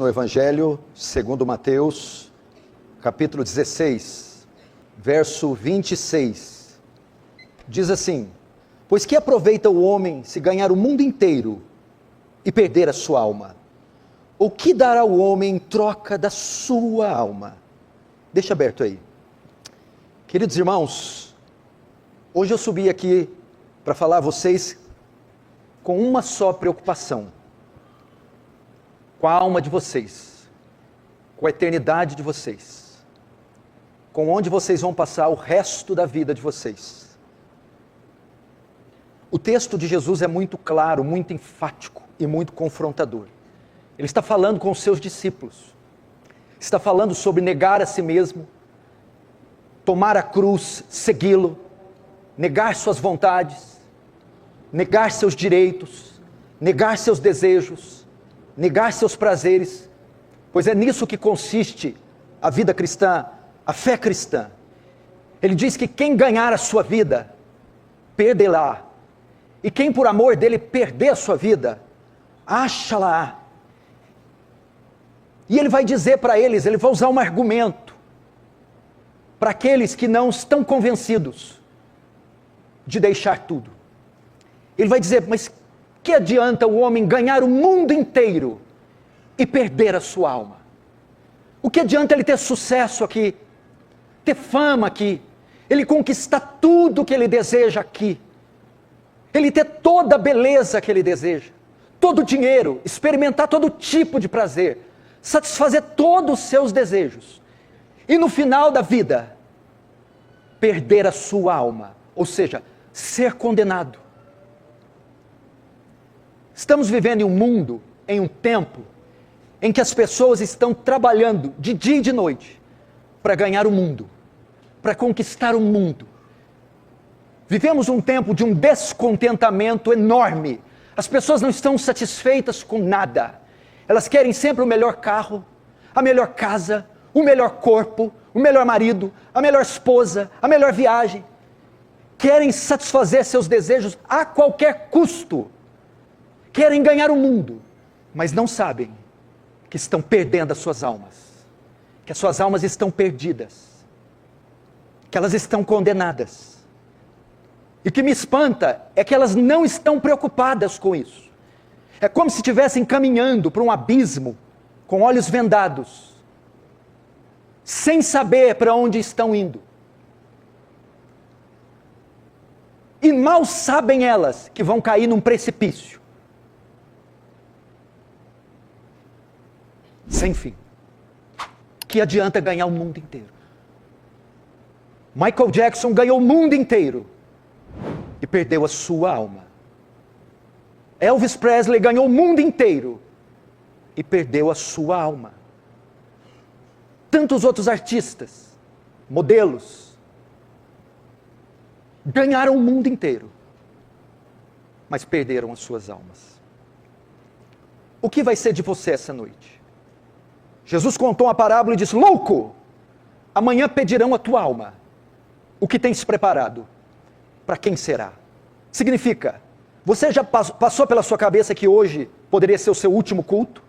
No Evangelho segundo Mateus, capítulo 16, verso 26, diz assim: pois que aproveita o homem se ganhar o mundo inteiro e perder a sua alma? Ou que dará o homem em troca da sua alma? Deixa aberto aí. Queridos irmãos, hoje eu subi aqui para falar a vocês com uma só preocupação: com a alma de vocês, com a eternidade de vocês, com onde vocês vão passar o resto da vida de vocês. O texto de Jesus é muito claro, muito enfático e muito confrontador. Ele está falando com os seus discípulos, está falando sobre negar a si mesmo, tomar a cruz, segui-lo, negar suas vontades, negar seus direitos, negar seus desejos, negar seus prazeres, pois é nisso que consiste a vida cristã, a fé cristã. Ele diz que quem ganhar a sua vida, perderá, e quem por amor dele perder a sua vida, acha-la. E ele vai dizer para eles, ele vai usar um argumento, para aqueles que não estão convencidos de deixar tudo. Ele vai dizer: mas que adianta o homem ganhar o mundo inteiro e perder a sua alma? O que adianta ele ter sucesso aqui, ter fama aqui, ele conquistar tudo que ele deseja aqui, ele ter toda a beleza que ele deseja, todo o dinheiro, experimentar todo tipo de prazer, satisfazer todos os seus desejos, e no final da vida, perder a sua alma, ou seja, ser condenado? Estamos vivendo em um mundo, em um tempo, em que as pessoas estão trabalhando de dia e de noite para ganhar o mundo, para conquistar o mundo. Vivemos um tempo de um descontentamento enorme. As pessoas não estão satisfeitas com nada. Elas querem sempre o melhor carro, a melhor casa, o melhor corpo, o melhor marido, a melhor esposa, a melhor viagem. Querem satisfazer seus desejos a qualquer custo. Querem ganhar o mundo, mas não sabem que estão perdendo as suas almas, que as suas almas estão perdidas, que elas estão condenadas. E o que me espanta é que elas não estão preocupadas com isso. É como se estivessem caminhando para um abismo com olhos vendados, sem saber para onde estão indo. E mal sabem elas que vão cair num precipício sem fim. Que adianta ganhar o mundo inteiro? Michael Jackson ganhou o mundo inteiro e perdeu a sua alma. Elvis Presley ganhou o mundo inteiro e perdeu a sua alma. Tantos outros artistas, modelos, ganharam o mundo inteiro, mas perderam as suas almas. O que vai ser de você essa noite? Jesus contou uma parábola e disse: louco, amanhã pedirão a tua alma. O que tens preparado? Para quem será? Significa, você já passou pela sua cabeça que hoje poderia ser o seu último culto?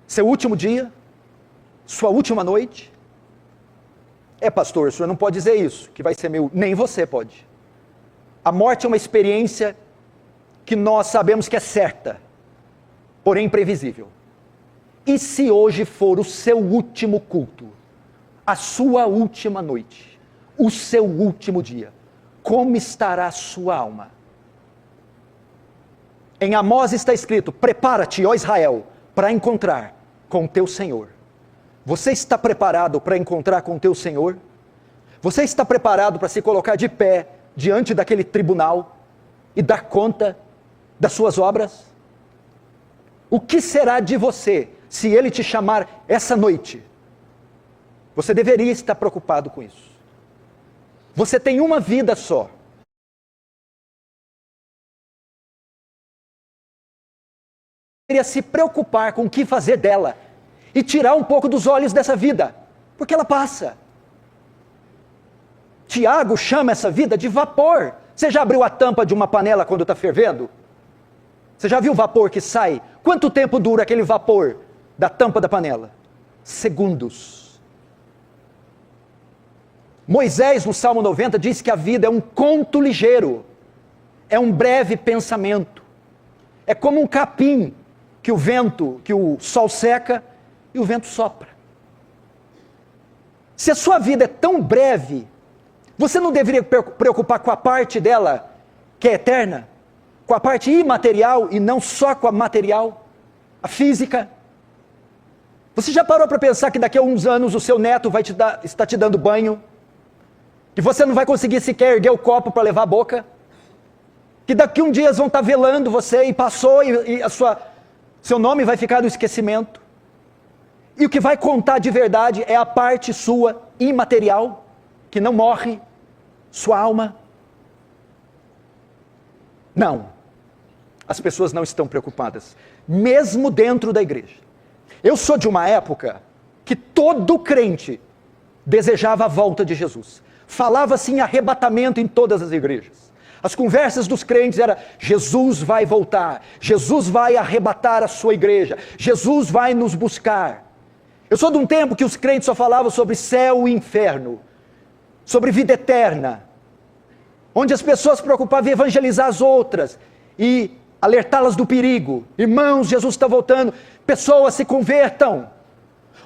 Seu último dia? Sua última noite? Pastor, o senhor não pode dizer isso, que vai ser meu. Nem você pode. A morte é uma experiência que nós sabemos que é certa, porém imprevisível. E se hoje for o seu último culto, a sua última noite, o seu último dia, como estará a sua alma? Em Amós está escrito: prepara-te, ó Israel, para encontrar com o teu Senhor. Você está preparado para encontrar com o teu Senhor? Você está preparado para se colocar de pé diante daquele tribunal e dar conta das suas obras? O que será de você se ele te chamar essa noite? Você deveria estar preocupado com isso. Você tem uma vida só. Deveria se preocupar com o que fazer dela e tirar um pouco dos olhos dessa vida, porque ela passa. Tiago chama essa vida de vapor. Você já abriu a tampa de uma panela quando está fervendo? Você já viu o vapor que sai? Quanto tempo dura aquele vapor da tampa da panela? Segundos. Moisés, no Salmo 90, diz que a vida é um conto ligeiro, é um breve pensamento, é como um capim que o sol seca e o vento sopra. Se a sua vida é tão breve, você não deveria preocupar com a parte dela que é eterna, com a parte imaterial e não só com a material, a física? Você já parou para pensar que daqui a uns anos o seu neto vai estar te dando banho? Que você não vai conseguir sequer erguer o copo para levar a boca? Que daqui a uns dias vão estar velando você e passou e seu nome vai ficar no esquecimento? E o que vai contar de verdade é a parte sua imaterial, que não morre, sua alma. Não, as pessoas não estão preocupadas, mesmo dentro da igreja. Eu sou de uma época que todo crente desejava a volta de Jesus. Falava-se em arrebatamento em todas as igrejas. As conversas dos crentes eram: Jesus vai voltar, Jesus vai arrebatar a sua igreja, Jesus vai nos buscar. Eu sou de um tempo que os crentes só falavam sobre céu e inferno, sobre vida eterna, onde as pessoas se preocupavam em evangelizar as outras e alertá-las do perigo. Irmãos, Jesus está voltando, pessoas se convertam.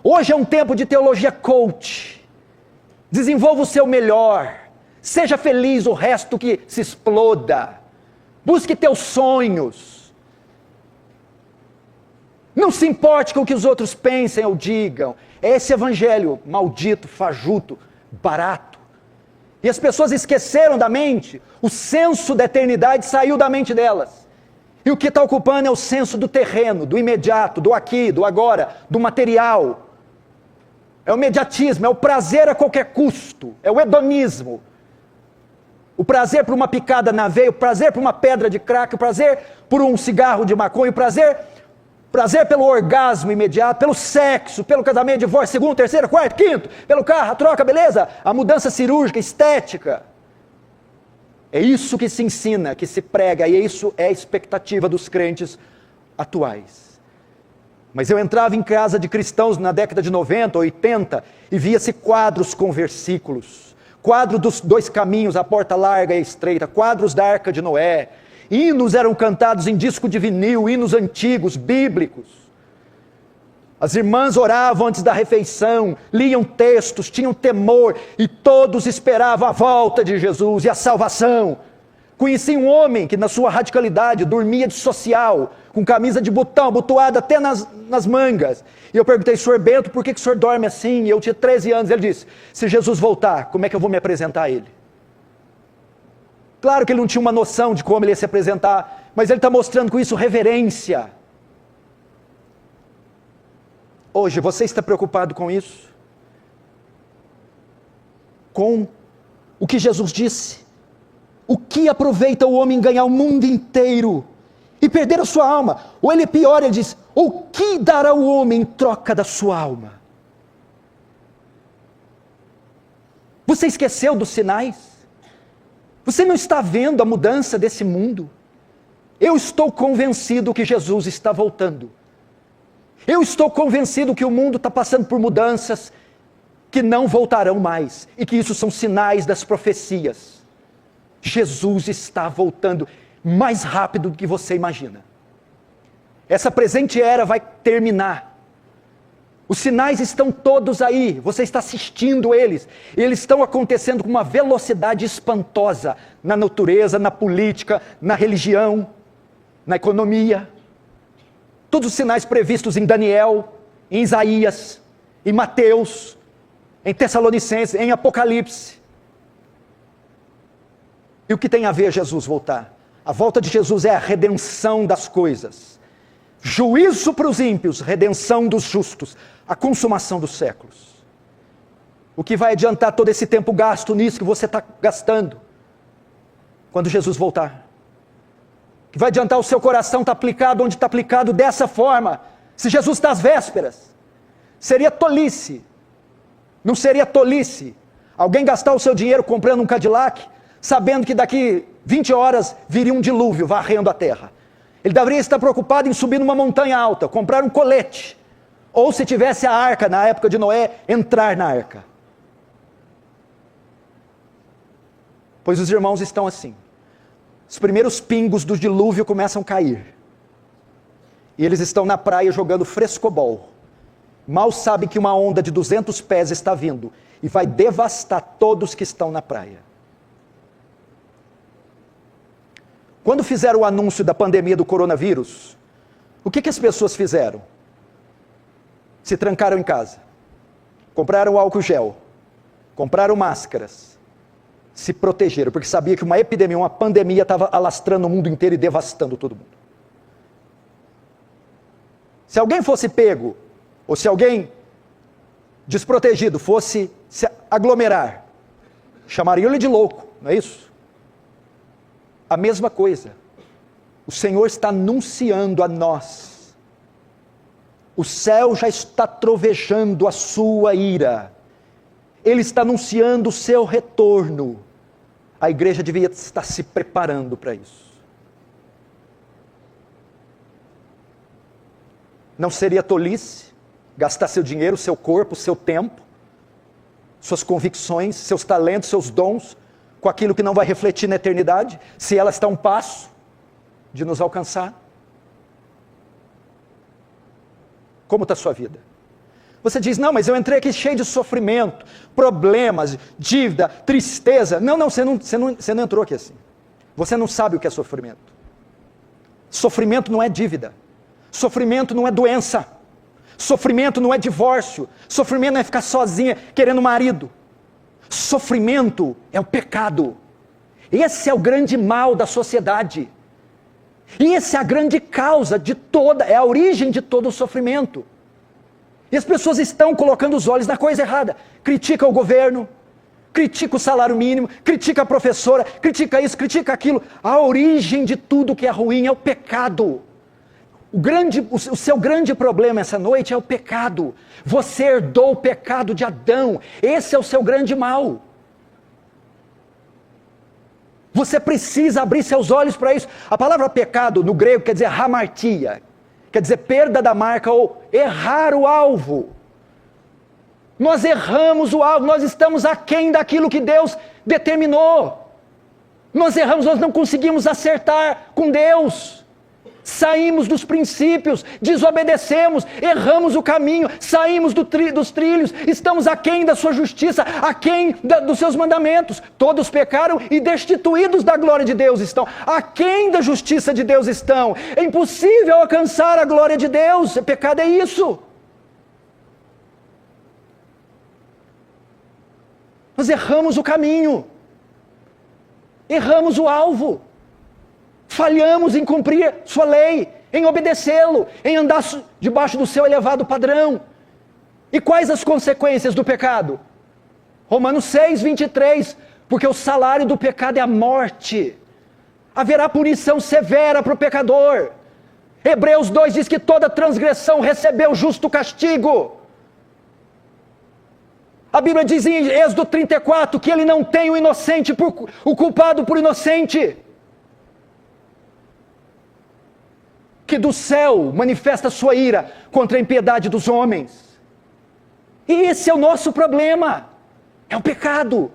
Hoje é um tempo de teologia coach. Desenvolva o seu melhor, seja feliz, o resto que se exploda. Busque teus sonhos. Não se importe com o que os outros pensem ou digam. É esse evangelho maldito, fajuto, barato. E as pessoas esqueceram da mente, o senso da eternidade saiu da mente delas. E o que está ocupando é o senso do terreno, do imediato, do aqui, do agora, do material. É o imediatismo, é o prazer a qualquer custo, é o hedonismo. O prazer por uma picada na veia, o prazer por uma pedra de crack, o prazer por um cigarro de maconha, o prazer pelo orgasmo imediato, pelo sexo, pelo casamento, divórcio, segundo, terceiro, quarto, quinto, pelo carro, a troca, beleza? A mudança cirúrgica, estética. É isso que se ensina, que se prega, e isso é a expectativa dos crentes atuais. Mas eu entrava em casa de cristãos na década de 90, 80, e via-se quadros com versículos. Quadro dos 2 caminhos, a porta larga e estreita, quadros da Arca de Noé. Hinos eram cantados em disco de vinil, hinos antigos, bíblicos. As irmãs oravam antes da refeição, liam textos, tinham temor, e todos esperavam a volta de Jesus e a salvação. Conheci um homem que na sua radicalidade dormia de social, com camisa de botão, abotoada até nas mangas. E eu perguntei: senhor Bento, por que o senhor dorme assim? E eu tinha 13 anos, ele disse: se Jesus voltar, como é que eu vou me apresentar a ele? Claro que ele não tinha uma noção de como ele ia se apresentar, mas ele está mostrando com isso reverência. Hoje, você está preocupado com isso? Com o que Jesus disse? O que aproveita o homem ganhar o mundo inteiro e perder a sua alma? Ou ele é pior, ele diz: o que dará o homem em troca da sua alma? Você esqueceu dos sinais? Você não está vendo a mudança desse mundo? Eu estou convencido que Jesus está voltando. Eu estou convencido que o mundo está passando por mudanças que não voltarão mais, e que isso são sinais das profecias. Jesus está voltando mais rápido do que você imagina. Essa presente era vai terminar. Os sinais estão todos aí, você está assistindo eles. E eles estão acontecendo com uma velocidade espantosa na natureza, na política, na religião, na economia. Todos os sinais previstos em Daniel, em Isaías, em Mateus, em Tessalonicenses, em Apocalipse. E o que tem a ver Jesus voltar? A volta de Jesus é a redenção das coisas. Juízo para os ímpios, redenção dos justos, a consumação dos séculos. O que vai adiantar todo esse tempo gasto nisso que você está gastando, quando Jesus voltar? O que vai adiantar o seu coração estar aplicado onde está aplicado dessa forma, se Jesus está às vésperas? Seria tolice, não seria tolice, alguém gastar o seu dinheiro comprando um Cadillac, sabendo que daqui 20 horas viria um dilúvio varrendo a terra. Ele deveria estar preocupado em subir numa montanha alta, comprar um colete, Ou se tivesse a arca na época de Noé, entrar na arca. Pois os irmãos estão assim. Os primeiros pingos do dilúvio começam a cair. E eles estão na praia jogando frescobol. Mal sabem que uma onda de 200 pés está vindo e vai devastar todos que estão na praia. Quando fizeram o anúncio da pandemia do coronavírus, o que as pessoas fizeram? Se trancaram em casa, compraram álcool gel, compraram máscaras, se protegeram, porque sabia que uma epidemia, uma pandemia estava alastrando o mundo inteiro e devastando todo mundo. Se alguém fosse pego, ou se alguém desprotegido fosse se aglomerar, chamariam ele de louco, não é isso? A mesma coisa. O Senhor está anunciando a nós. O céu já está trovejando a sua ira. Ele está anunciando o seu retorno. A igreja devia estar se preparando para isso. Não seria tolice gastar seu dinheiro, seu corpo, seu tempo, suas convicções, seus talentos, seus dons, com aquilo que não vai refletir na eternidade, se ela está a um passo de nos alcançar? Como está a sua vida? Você diz, não, mas eu entrei aqui cheio de sofrimento, problemas, dívida, tristeza. Não, você não entrou aqui assim. Você não sabe o que é sofrimento. Sofrimento não é dívida. Sofrimento não é doença. Sofrimento não é divórcio. Sofrimento não é ficar sozinha querendo marido. Sofrimento é o pecado. Esse é o grande mal da sociedade. E essa é a grande causa de toda, é a origem de todo o sofrimento. E as pessoas estão colocando os olhos na coisa errada. Critica o governo, critica o salário mínimo, critica a professora, critica isso, critica aquilo. A origem de tudo que é ruim é o pecado. O seu grande problema essa noite é o pecado. Você herdou o pecado de Adão. Esse é o seu grande mal. Você precisa abrir seus olhos para isso. A palavra pecado no grego quer dizer hamartia, quer dizer perda da marca ou errar o alvo. Nós erramos o alvo, nós estamos aquém daquilo que Deus determinou. Nós erramos, nós não conseguimos acertar com Deus. Saímos dos princípios, desobedecemos, erramos o caminho, saímos dos trilhos, estamos aquém da sua justiça, aquém dos seus mandamentos. Todos pecaram e destituídos da glória de Deus estão, aquém da justiça de Deus estão. É impossível alcançar a glória de Deus, pecado é isso. Nós erramos o caminho, erramos o alvo. Falhamos em cumprir sua lei, em obedecê-lo, em andar debaixo do seu elevado padrão. E quais as consequências do pecado? Romanos 6, 23, porque o salário do pecado é a morte. Haverá punição severa para o pecador. Hebreus 2 diz que toda transgressão recebeu justo castigo. A Bíblia diz em Êxodo 34 que ele não tem o culpado por inocente. Que do céu manifesta sua ira contra a impiedade dos homens. E esse é o nosso problema, é o pecado.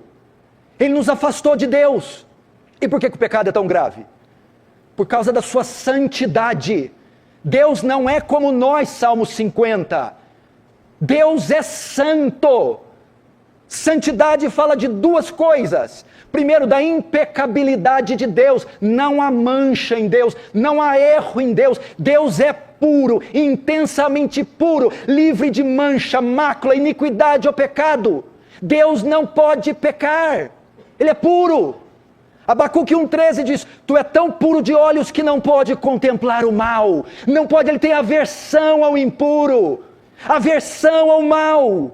Ele nos afastou de Deus. E por que o pecado é tão grave? Por causa da sua santidade. Deus não é como nós, Salmo 50. Deus é santo. Santidade fala de duas coisas. Primeiro, da impecabilidade de Deus. Não há mancha em Deus, não há erro em Deus. Deus é puro, intensamente puro, livre de mancha, mácula, iniquidade ou pecado. Deus não pode pecar, Ele é puro. Abacuque 1,13 diz, tu é tão puro de olhos que não pode contemplar o mal. Não pode, ele tem aversão ao impuro, aversão ao mal.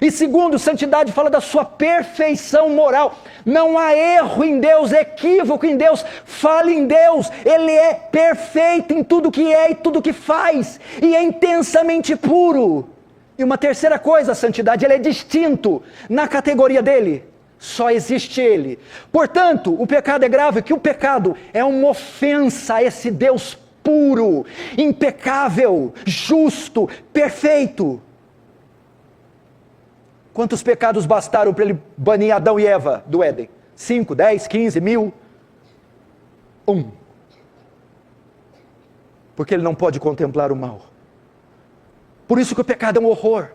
E segundo, santidade fala da sua perfeição moral. Não há erro em Deus, equívoco em Deus, falha em Deus. Ele é perfeito em tudo que é e tudo que faz. E é intensamente puro. E uma terceira coisa, a santidade, ele é distinto na categoria dele. Só existe ele. Portanto, o pecado é grave, que o pecado é uma ofensa a esse Deus puro, impecável, justo, perfeito. Quantos pecados bastaram para ele banir Adão e Eva do Éden? 5, 10, 15, 1000? 1. Porque ele não pode contemplar o mal. Por isso que o pecado é um horror.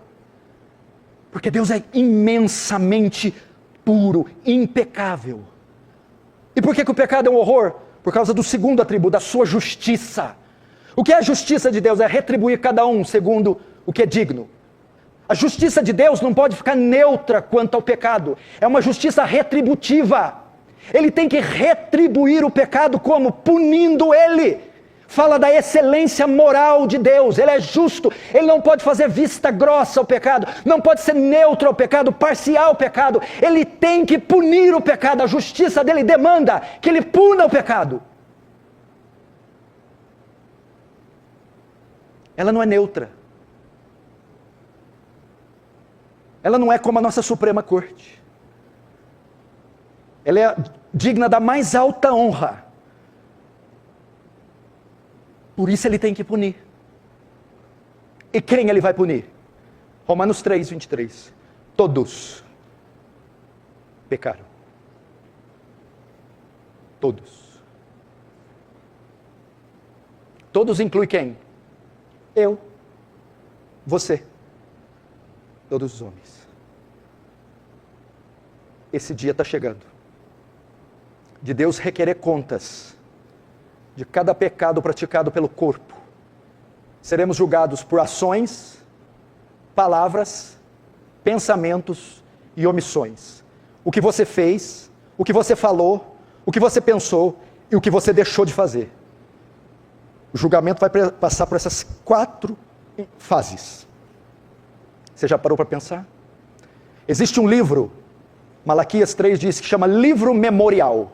Porque Deus é imensamente puro, impecável. E por que o pecado é um horror? Por causa do segundo atributo, da sua justiça. O que é a justiça de Deus? É retribuir cada um segundo o que é digno. A justiça de Deus não pode ficar neutra quanto ao pecado. É uma justiça retributiva. Ele tem que retribuir o pecado como? Punindo ele. Fala da excelência moral de Deus. Ele é justo. Ele não pode fazer vista grossa ao pecado. Não pode ser neutro ao pecado, parcial ao pecado. Ele tem que punir o pecado. A justiça dele demanda que ele puna o pecado. Ela não é neutra. Ela não é como a nossa Suprema Corte. Ela é digna da mais alta honra. Por isso ele tem que punir. E quem ele vai punir? Romanos 3, 23. Todos pecaram. Todos. Todos inclui quem? Eu. Você. Todos os homens. Esse dia está chegando. De Deus requerer contas de cada pecado praticado pelo corpo. Seremos julgados por ações, palavras, pensamentos e omissões. O que você fez, o que você falou, o que você pensou e o que você deixou de fazer. O julgamento vai passar por essas 4 fases. Você já parou para pensar? Existe um livro, Malaquias 3 diz, que chama Livro Memorial.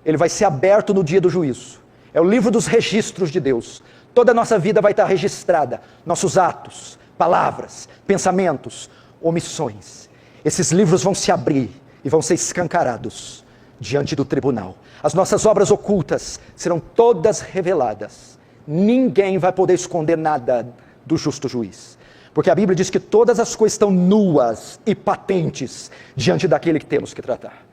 Ele vai ser aberto no dia do juízo. É o livro dos registros de Deus. Toda a nossa vida vai estar registrada. Nossos atos, palavras, pensamentos, omissões. Esses livros vão se abrir e vão ser escancarados diante do tribunal. As nossas obras ocultas serão todas reveladas. Ninguém vai poder esconder nada do justo juiz. Porque a Bíblia diz que todas as coisas estão nuas e patentes diante daquele que temos que tratar.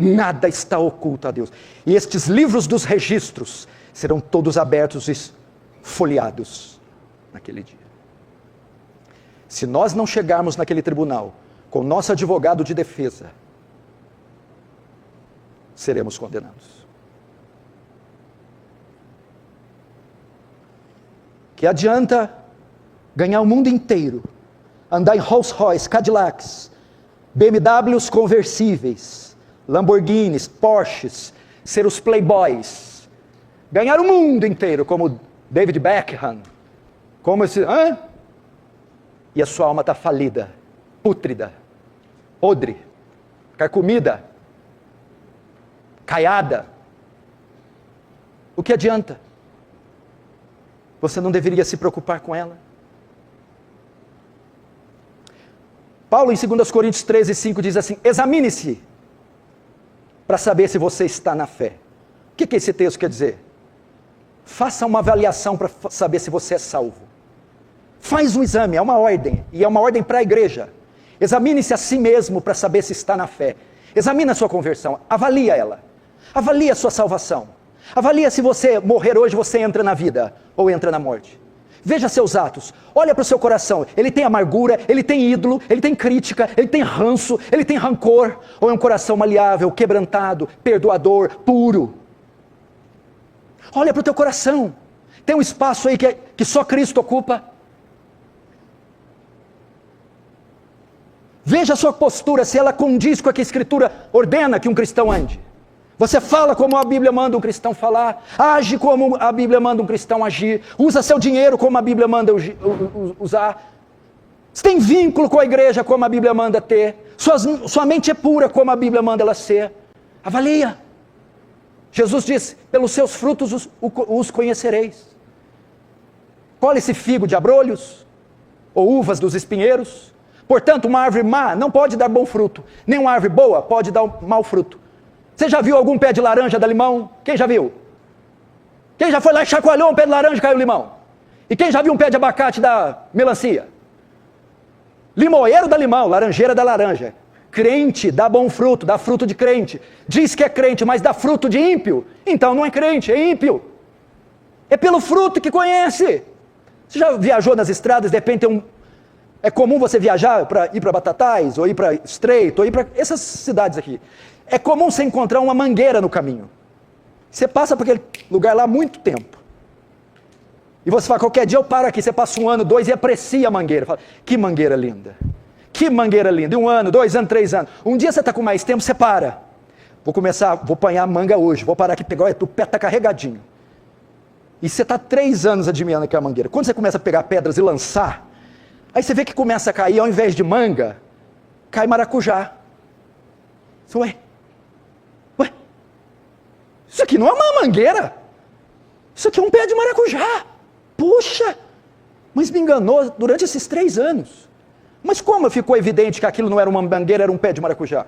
Nada está oculto a Deus. E estes livros dos registros serão todos abertos e folheados naquele dia. Se nós não chegarmos naquele tribunal com nosso advogado de defesa, seremos condenados. Que adianta ganhar o mundo inteiro, andar em Rolls Royce, Cadillacs, BMWs conversíveis, Lamborghinis, Porsches, ser os playboys, ganhar o mundo inteiro, como David Beckham, como esse, e a sua alma está falida, pútrida, podre, carcomida, caiada. O que adianta? Você não deveria se preocupar com ela? Paulo em 2 Coríntios 13, 5 diz assim, examine-se, para saber se você está na fé. O que esse texto quer dizer? Faça uma avaliação para saber se você é salvo. Faz um exame, é uma ordem, e é uma ordem para a igreja. Examine-se a si mesmo para saber se está na fé. Examine a sua conversão, avalia ela. Avalie a sua salvação. Avalia se você morrer hoje, você entra na vida ou entra na morte. Veja seus atos, olha para o seu coração, ele tem amargura, ele tem ídolo, ele tem crítica, ele tem ranço, ele tem rancor, ou é um coração maleável, quebrantado, perdoador, puro. Olha para o teu coração, tem um espaço aí que só Cristo ocupa. Veja a sua postura, se ela condiz com o que a Escritura ordena que um cristão ande. Você fala como a Bíblia manda um cristão falar, age como a Bíblia manda um cristão agir, usa seu dinheiro como a Bíblia manda usar. Você tem vínculo com a igreja como a Bíblia manda ter, sua mente é pura como a Bíblia manda ela ser. Avalia. Jesus disse, pelos seus frutos os conhecereis. Colhe-se figo de abrolhos, ou uvas dos espinheiros. Portanto, uma árvore má não pode dar bom fruto, nem uma árvore boa pode dar mau fruto. Você já viu algum pé de laranja dar limão? Quem já viu? Quem já foi lá e chacoalhou um pé de laranja e caiu limão? E quem já viu um pé de abacate da melancia? Limoeiro dá limão, laranjeira dá laranja. Crente dá bom fruto, dá fruto de crente. Diz que é crente, mas dá fruto de ímpio. Então não é crente, é ímpio. É pelo fruto que conhece. Você já viajou nas estradas, de repente é comum você viajar para ir para Batatais, ou ir para Estreito, ou ir para essas cidades aqui. É comum você encontrar uma mangueira no caminho. Você passa por aquele lugar lá há muito tempo. E você fala, qualquer dia eu paro aqui, você passa 1 ano, 2 e aprecia a mangueira. Fala, que mangueira linda. Que mangueira linda. E 1 ano, 2 anos, 3 anos. Um dia você está com mais tempo, você para. Vou apanhar manga hoje, vou parar aqui, pegar, o pé está carregadinho. E você está 3 anos admirando aquela mangueira. Quando você começa a pegar pedras e lançar, aí você vê que começa a cair, ao invés de manga, cai maracujá. Você, ué, isso aqui não é uma mangueira. Isso aqui é um pé de maracujá. Puxa, mas me enganou durante esses 3 anos. Mas como ficou evidente que aquilo não era uma mangueira, era um pé de maracujá?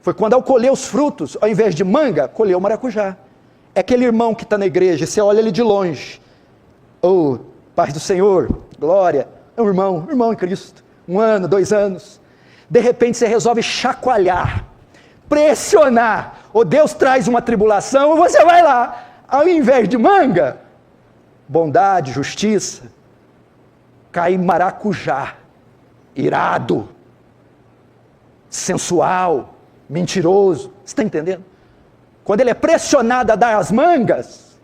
Foi quando ao colher os frutos, ao invés de manga, colheu maracujá. É aquele irmão que está na igreja, você olha ele de longe. Oh, paz do Senhor, glória. É um irmão em Cristo. 1 ano, 2 anos. De repente você resolve chacoalhar, pressionar. Ou Deus traz uma tribulação, ou você vai lá. Ao invés de manga, bondade, justiça, cai maracujá. Irado, sensual, mentiroso. Você está entendendo? Quando ele é pressionado a dar as mangas,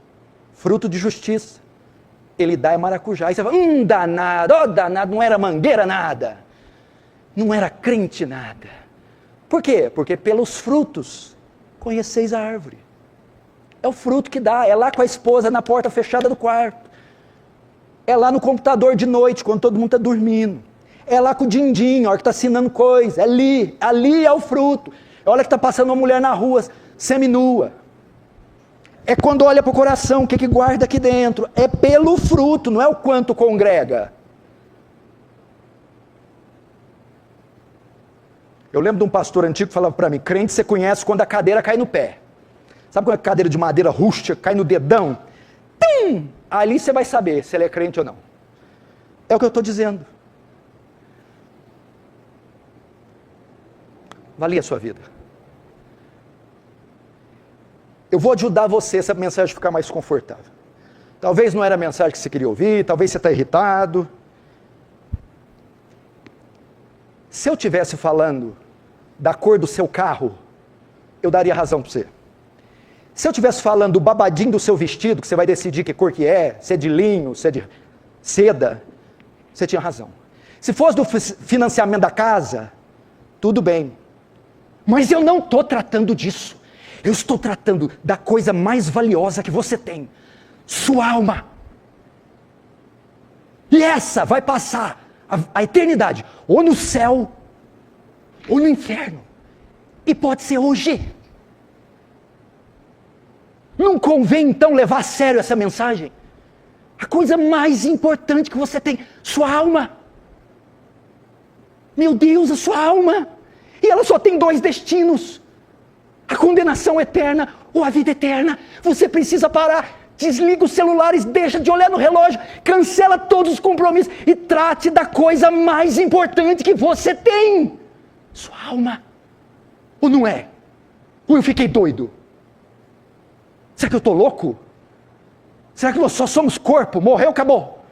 fruto de justiça, ele dá maracujá. E você fala, danado, danado, não era mangueira nada. Não era crente nada. Por quê? Porque pelos frutos conheceis a árvore. É o fruto que dá, é lá com a esposa na porta fechada do quarto. É lá no computador de noite, quando todo mundo está dormindo. É lá com o din-din, a hora que está assinando coisa. Ali é o fruto. É a hora que está passando uma mulher na rua, seminua. É quando olha para o coração, o que guarda aqui dentro. É pelo fruto, não é o quanto congrega. Eu lembro de um pastor antigo que falava para mim, crente você conhece quando a cadeira cai no pé. Sabe quando a cadeira de madeira rústica cai no dedão? Tim! Ali você vai saber se ele é crente ou não. É o que eu estou dizendo. Valia a sua vida. Eu vou ajudar você, essa mensagem ficar mais confortável. Talvez não era a mensagem que você queria ouvir, talvez você está irritado. Se eu estivesse falando da cor do seu carro, eu daria razão para você. Se eu estivesse falando do babadinho do seu vestido, que você vai decidir que cor que é, se é de linho, se é de seda, você tinha razão. Se fosse do financiamento da casa, tudo bem. Mas eu não estou tratando disso. Eu estou tratando da coisa mais valiosa que você tem. Sua alma. E essa vai passar a eternidade, ou no céu, ou no inferno. E pode ser hoje. Não convém então levar a sério essa mensagem? A coisa mais importante que você tem, sua alma. Meu Deus, a sua alma. E ela só tem 2 destinos. A condenação eterna ou a vida eterna. Você precisa parar. Desliga os celulares, deixa de olhar no relógio, cancela todos os compromissos e trate da coisa mais importante que você tem. Sua alma. Ou não é? Ou eu fiquei doido? Será que eu estou louco? Será que nós só somos corpo? Morreu, acabou.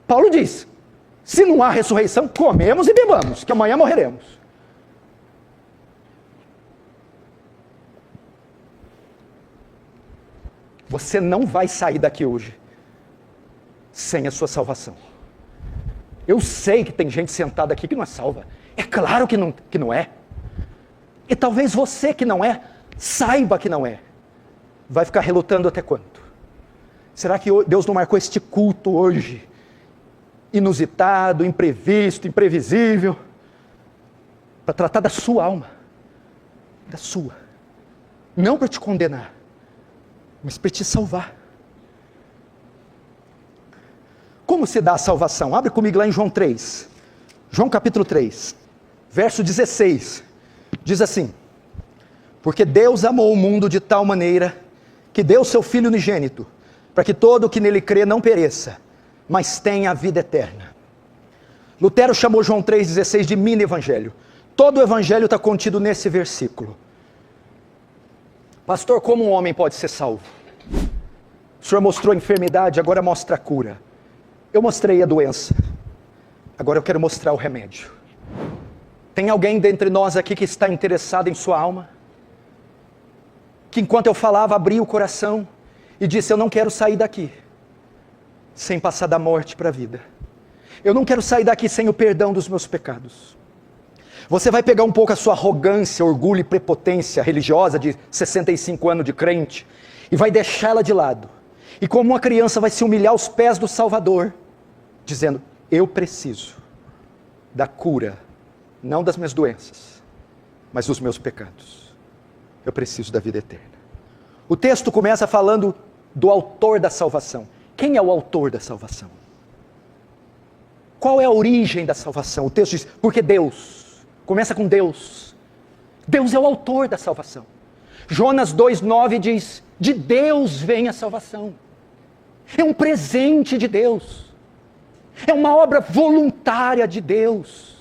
Paulo diz, se não há ressurreição, comemos e bebamos, que amanhã morreremos. Você não vai sair daqui hoje sem a sua salvação. Eu sei que tem gente sentada aqui que não é salva. É claro que não é. E talvez você que não é, saiba que não é. Vai ficar relutando até quando? Será que Deus não marcou este culto hoje? Inusitado, imprevisto, imprevisível, para tratar da sua alma. Da sua. Não para te condenar, mas para te salvar. Como se dá a salvação? Abre comigo lá em João 3. João capítulo 3, verso 16. Diz assim: porque Deus amou o mundo de tal maneira que deu seu Filho unigênito, para que todo o que nele crê não pereça, mas tenha a vida eterna. Lutero chamou João 3,16 de mini evangelho. Todo o evangelho está contido nesse versículo. Pastor, como um homem pode ser salvo? O senhor mostrou a enfermidade, agora mostra a cura. Eu mostrei a doença, agora eu quero mostrar o remédio. Tem alguém dentre nós aqui que está interessado em sua alma? Que enquanto eu falava, abriu o coração e disse: eu não quero sair daqui sem passar da morte para a vida. Eu não quero sair daqui sem o perdão dos meus pecados. Você vai pegar um pouco a sua arrogância, orgulho e prepotência religiosa de 65 anos de crente e vai deixá-la de lado. E como uma criança vai se humilhar aos pés do Salvador, dizendo: eu preciso da cura, não das minhas doenças, mas dos meus pecados. Eu preciso da vida eterna. O texto começa falando do autor da salvação. Quem é o autor da salvação? Qual é a origem da salvação? O texto diz: porque Deus. Começa com Deus. Deus é o autor da salvação. Jonas 2,9 diz: de Deus vem a salvação. É um presente de Deus. É uma obra voluntária de Deus.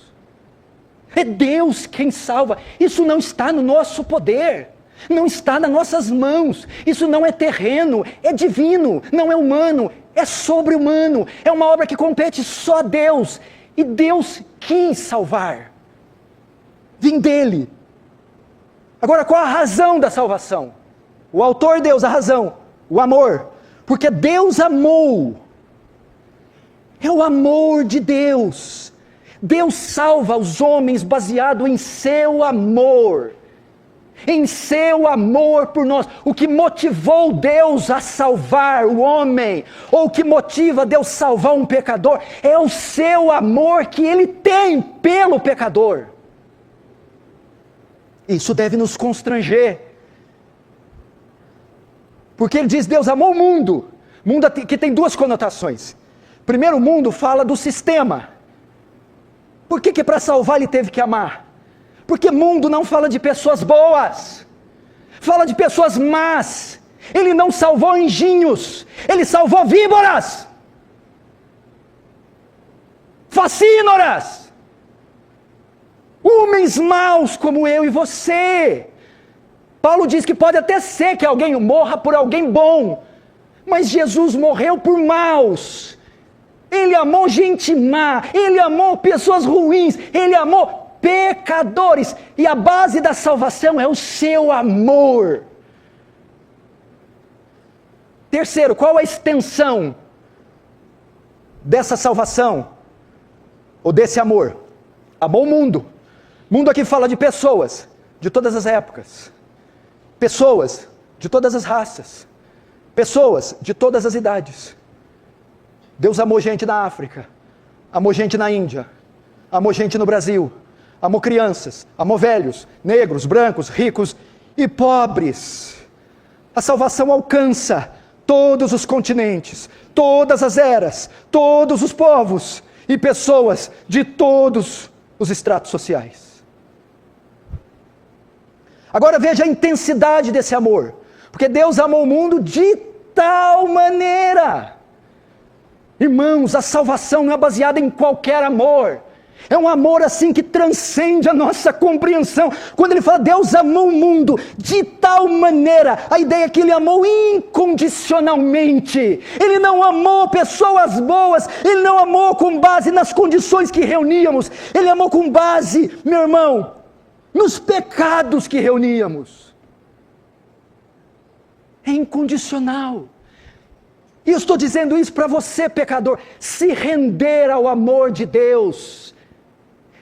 É Deus quem salva. Isso não está no nosso poder. Não está nas nossas mãos. Isso não é terreno, é divino, não é humano, é sobre-humano. É uma obra que compete só a Deus. E Deus quis salvar. Vim dele. Agora, qual a razão da salvação? O autor Deus, a razão, o amor. Porque Deus amou. É o amor de Deus. Deus salva os homens baseado em seu amor. Em seu amor por nós. O que motivou Deus a salvar o homem, ou o que motiva Deus salvar um pecador, é o seu amor que Ele tem pelo pecador. Isso deve nos constranger. Porque Ele diz: Deus amou o mundo. Mundo que tem duas conotações. Primeiro, o mundo fala do sistema. Por que para salvar Ele teve que amar? Porque mundo não fala de pessoas boas, fala de pessoas más. Ele não salvou anjinhos, Ele salvou víboras, facínoras, homens maus como eu e você. Paulo diz que pode até ser que alguém morra por alguém bom, mas Jesus morreu por maus. Ele amou gente má, Ele amou pessoas ruins, Ele amou pecadores, e a base da salvação é o seu amor. Terceiro, qual a extensão dessa salvação, ou desse amor? Amou o mundo. Mundo aqui fala de pessoas, de todas as épocas, pessoas de todas as raças, pessoas de todas as idades. Deus amou gente na África, amou gente na Índia, amou gente no Brasil, amou crianças, amou velhos, negros, brancos, ricos e pobres. A salvação alcança todos os continentes, todas as eras, todos os povos e pessoas de todos os estratos sociais. Agora veja a intensidade desse amor, porque Deus amou o mundo de tal maneira. Irmãos, a salvação não é baseada em qualquer amor. É um amor assim que transcende a nossa compreensão. Quando ele fala Deus amou o mundo de tal maneira, a ideia é que Ele amou incondicionalmente. Ele não amou pessoas boas, Ele não amou com base nas condições que reuníamos. Ele amou com base, meu irmão, nos pecados que reuníamos. É incondicional. E eu estou dizendo isso para você, pecador, se render ao amor de Deus.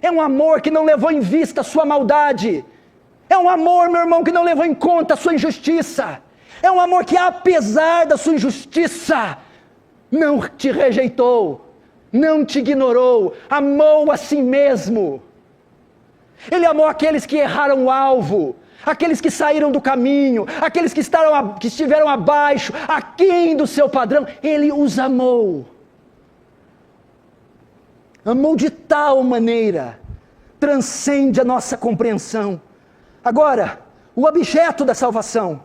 É um amor que não levou em vista a sua maldade. É um amor, meu irmão, que não levou em conta a sua injustiça. É um amor que, apesar da sua injustiça, não te rejeitou, não te ignorou, amou a si mesmo. Ele amou aqueles que erraram o alvo, aqueles que saíram do caminho, aqueles que estiveram abaixo, aquém do seu padrão. Ele os amou. Amou de tal maneira, transcende a nossa compreensão. Agora, o objeto da salvação.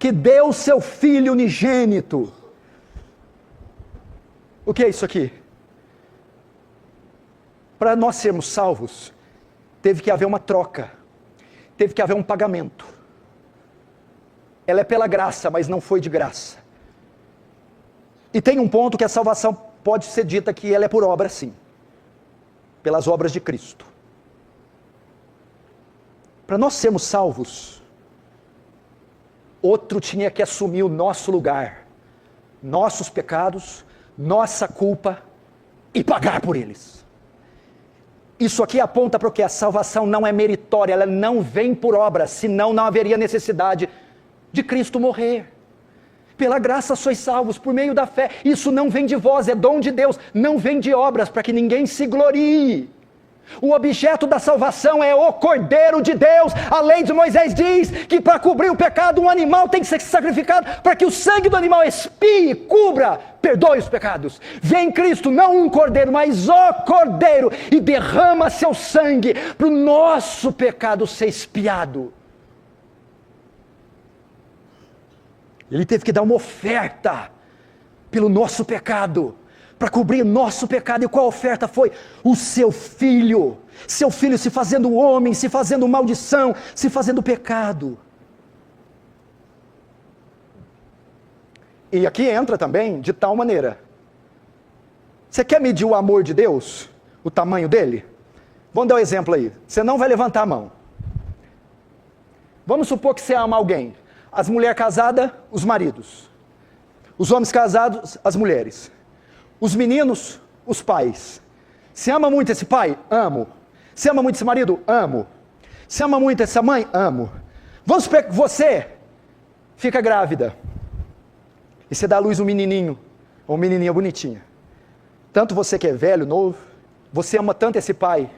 que deu o seu Filho unigênito. O que é isso aqui? Para nós sermos salvos, teve que haver uma troca, teve que haver um pagamento. Ela é pela graça, mas não foi de graça. E tem um ponto que a salvação pode ser dita que ela é por obra, sim, pelas obras de Cristo. Para nós sermos salvos, outro tinha que assumir o nosso lugar, nossos pecados, nossa culpa e pagar por eles. Isso aqui aponta para o que? A salvação não é meritória, ela não vem por obras, senão não haveria necessidade de Cristo morrer. Pela graça sois salvos, por meio da fé. Isso não vem de vós, é dom de Deus, não vem de obras, para que ninguém se glorie. O objeto da salvação é o Cordeiro de Deus. A lei de Moisés diz que para cobrir o pecado um animal tem que ser sacrificado, para que o sangue do animal expie, cubra, perdoe os pecados. Vem Cristo, não um cordeiro, mas o Cordeiro, e derrama seu sangue para o nosso pecado ser expiado. Ele teve que dar uma oferta pelo nosso pecado, para cobrir nosso pecado. E qual oferta foi? O seu Filho. Seu Filho se fazendo homem, se fazendo maldição, se fazendo pecado. E aqui entra também de tal maneira. Você quer medir o amor de Deus? O tamanho dele? Vamos dar um exemplo aí. Você não vai levantar a mão. Vamos supor que você ama alguém. As mulheres casadas, os maridos. Os homens casados, as mulheres. Os meninos, os pais. Você ama muito esse pai? Amo. Você ama muito esse marido? Amo. Você ama muito essa mãe? Amo. Vamos supor que você fica grávida. E você dá à luz um menininho, ou uma menininha bonitinha. Tanto você que é velho, novo, você ama tanto esse pai,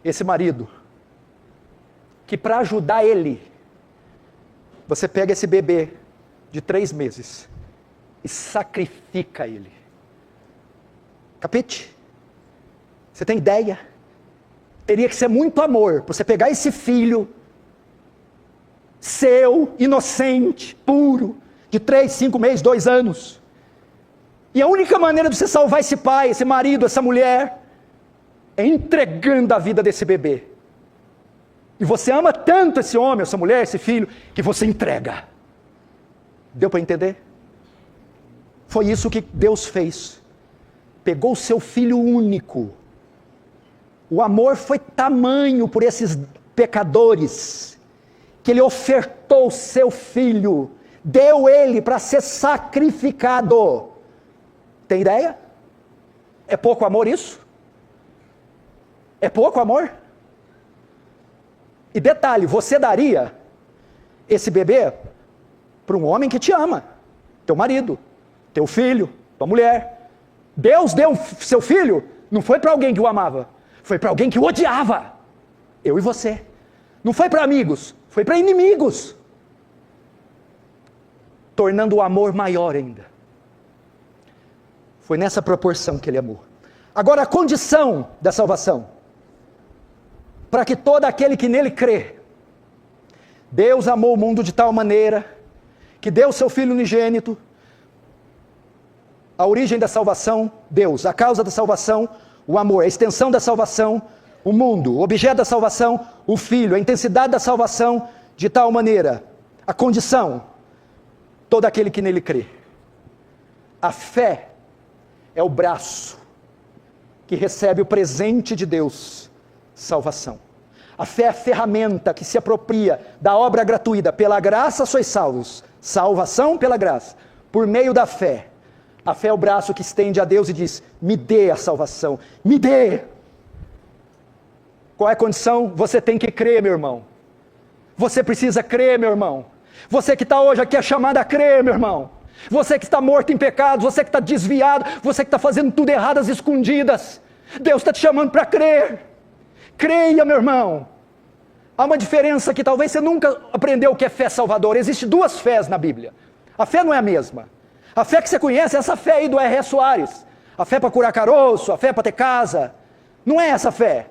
esse marido, que para ajudar ele, você pega esse bebê de 3 meses e sacrifica ele. Capite? Você tem ideia? Teria que ser muito amor para você pegar esse filho seu, inocente, puro, de 3, 5 meses, 2 anos. E a única maneira de você salvar esse pai, esse marido, essa mulher, é entregando a vida desse bebê. E você ama tanto esse homem, essa mulher, esse filho, que você entrega. Deu para entender? Foi isso que Deus fez. Pegou o seu filho único. O amor foi tamanho por esses pecadores, que ele ofertou o seu filho, deu ele para ser sacrificado. Tem ideia? É pouco amor isso? É pouco amor? E detalhe, você daria esse bebê para um homem que te ama, teu marido, teu filho, tua mulher. Deus deu seu filho, não foi para alguém que o amava, foi para alguém que o odiava, eu e você. Não foi para amigos, foi para inimigos, tornando o amor maior ainda. Foi nessa proporção que ele amou. Agora a condição da salvação, para que todo aquele que nele crê, Deus amou o mundo de tal maneira, que deu o seu Filho unigênito. A origem da salvação, Deus. A causa da salvação, o amor. A extensão da salvação, o mundo. O objeto da salvação, o Filho. A intensidade da salvação, de tal maneira. A condição, todo aquele que nele crê. A fé é o braço que recebe o presente de Deus, salvação. A fé é a ferramenta que se apropria da obra gratuita. Pela graça sois salvos. Salvação pela graça. Por meio da fé. A fé é o braço que estende a Deus e diz: me dê a salvação, me dê. Qual é a condição? Você tem que crer, meu irmão. Você precisa crer, meu irmão. Você que está hoje aqui é chamado a crer, meu irmão. Você que está morto em pecados, você que está desviado, você que está fazendo tudo errado às escondidas. Deus está te chamando para crer. Creia, meu irmão. Há uma diferença que talvez você nunca aprendeu o que é fé salvadora. Existem 2 fés na Bíblia. A fé não é a mesma. A fé que você conhece é essa fé aí do R. Soares. A fé para curar caroço, a fé para ter casa. Não é essa fé.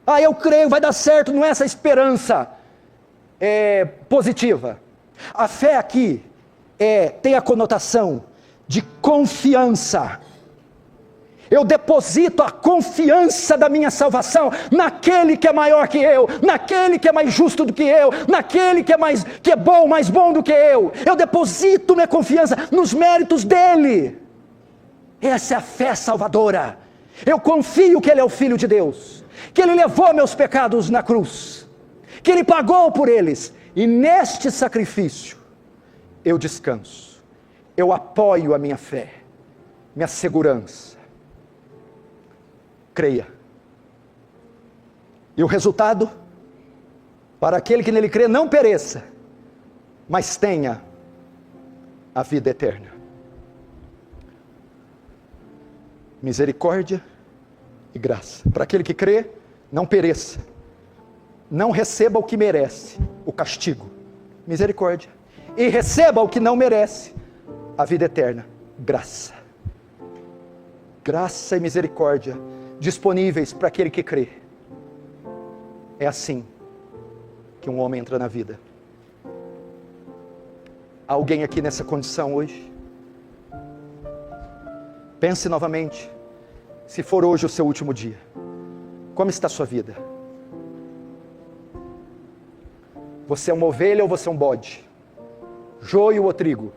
Ah, eu creio, vai dar certo. Não é essa esperança positiva. A fé aqui tem a conotação de confiança. Eu deposito a confiança da minha salvação naquele que é maior que eu, naquele que é mais justo do que eu, naquele que é bom, mais bom do que eu. Eu deposito minha confiança nos méritos dele. Essa é a fé salvadora. Eu confio que ele é o Filho de Deus, que ele levou meus pecados na cruz, que ele pagou por eles, e neste sacrifício eu descanso, eu apoio a minha fé, minha segurança. Creia. E o resultado? Para aquele que nele crê não pereça, mas tenha a vida eterna. Misericórdia e graça. Para aquele que crê, não pereça. Não receba o que merece, o castigo. Misericórdia. E receba o que não merece, a vida eterna. Graça. Graça e misericórdia disponíveis para aquele que crê. É assim que um homem entra na vida. Há alguém aqui nessa condição hoje? Pense novamente, se for hoje o seu último dia, como está a sua vida? Você é uma ovelha ou você é um bode? Joio ou trigo?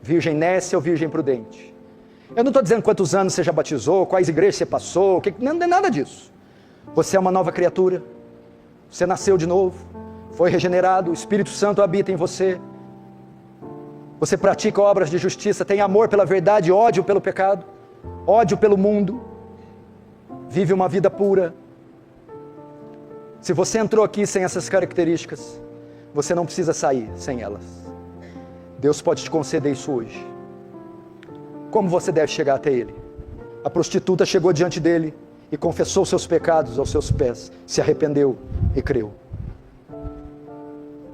Virgem nécia ou virgem prudente? Eu não estou dizendo quantos anos você já batizou, quais igrejas você passou, não é nada disso. Você é uma nova criatura, você nasceu de novo, foi regenerado, o Espírito Santo habita em você. Você pratica obras de justiça, tem amor pela verdade, ódio pelo pecado, ódio pelo mundo, vive uma vida pura. Se você entrou aqui sem essas características, você não precisa sair sem elas. Deus pode te conceder isso hoje. Como você deve chegar até Ele? A prostituta chegou diante dele e confessou seus pecados aos seus pés, se arrependeu e creu.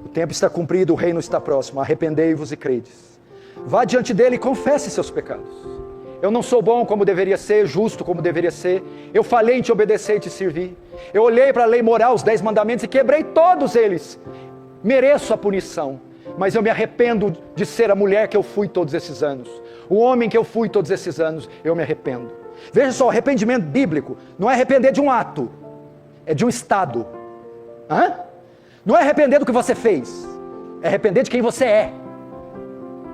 O tempo está cumprido, o reino está próximo, arrependei-vos e credes. Vá diante dele e confesse seus pecados. Eu não sou bom como deveria ser, justo como deveria ser, eu falhei em te obedecer e te servir, eu olhei para a lei moral, os 10 mandamentos e quebrei todos eles, mereço a punição, mas eu me arrependo de ser a mulher que eu fui todos esses anos, o homem que eu fui todos esses anos, eu me arrependo. Veja só, o arrependimento bíblico não é arrepender de um ato, é de um estado. Não é arrepender do que você fez, é arrepender de quem você é.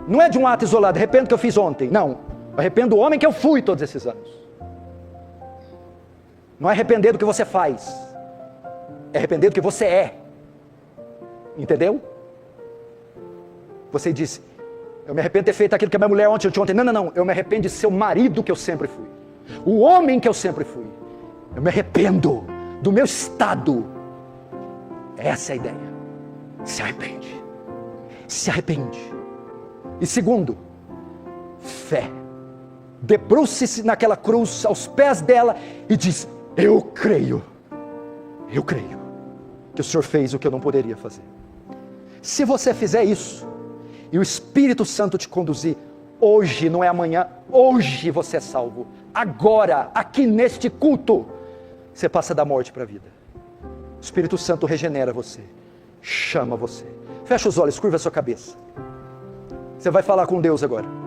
Não é de um ato isolado, arrependo do que eu fiz ontem, não. Arrependo do homem que eu fui todos esses anos. Não é arrepender do que você faz, é arrepender do que você é. Entendeu? Você disse, eu me arrependo de ter feito aquilo que a minha mulher ontem. Não, eu me arrependo de ser o marido que eu sempre fui, o homem que eu sempre fui. Eu me arrependo do meu estado. Essa é a ideia. Se arrepende. Se arrepende. E segundo, fé. Debruce-se naquela cruz, aos pés dela, e diz, eu creio que o Senhor fez o que eu não poderia fazer. Se você fizer isso, e o Espírito Santo te conduzir, hoje, não é amanhã, hoje você é salvo. Agora, aqui neste culto, você passa da morte para a vida. O Espírito Santo regenera você, chama você. Fecha os olhos, curva a sua cabeça. Você vai falar com Deus agora.